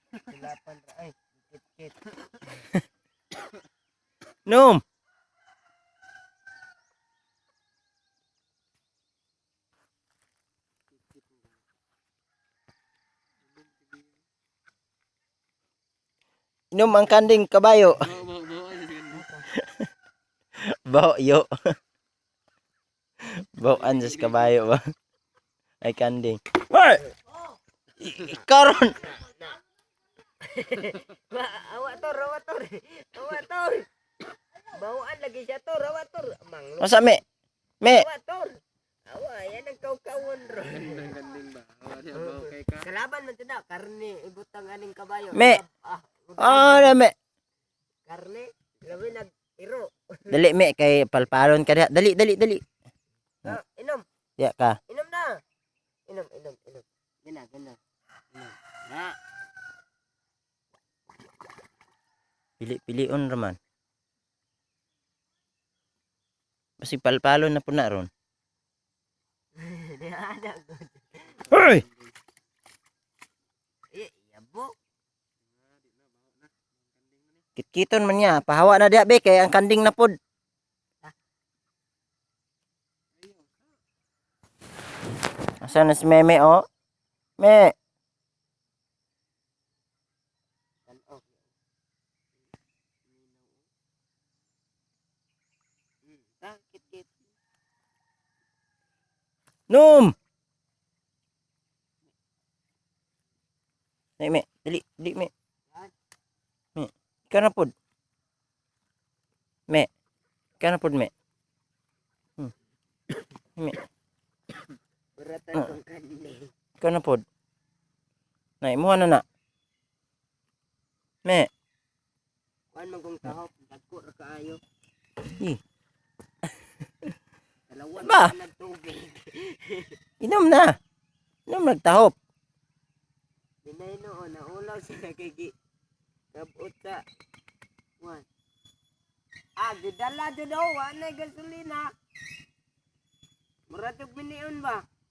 Silapan ra ay, kit-kit. Nom. Inom ang kanding kabayo. Baho yo. Bawaan sa kabayo ba? Ay kanding. Ay! Karon. Awa tor, awa tor. Awa tor. Bawaan lagi siya tor, awa tor. Manglo. Masa me? Me. Awa tor. Awa, yan ang kaw-kawan ro. Ganding ba? Awa niya bawo kay ka. Kalaban man tina, karne ibutang aning kabayo. Me. Ah, Me. karne, labi nag-iro. Dali me kay palpalon ka diha. Dali. Ah, inom. Diya ka. Inom na. Inom. Gana. Inom. Na. Pili-pilion raman. Basi palpalon na po na ron. Di ada. Hoy! Yabo. Kitkiton man niya. Pahawa na diya be kay ang kanding na pod. Asa na si Meme oh? Me. Kit-kit. Nom. Me. Dali me. Me. Ikaw na pod. Me. Ikaw na pod me. Me. Beratan kong kanding. Ikaw na pod. Nay, muha na. Me. Kuan man kong tahop, dako ra kaayo. Eh. Dalawa Ba? na tubig. Inom na. Inom nagtahop. Binay noon, naulaw siya kay kabot sa. Wan. Gidala dyan daw, wala gasolina. Muratog biniyon ba?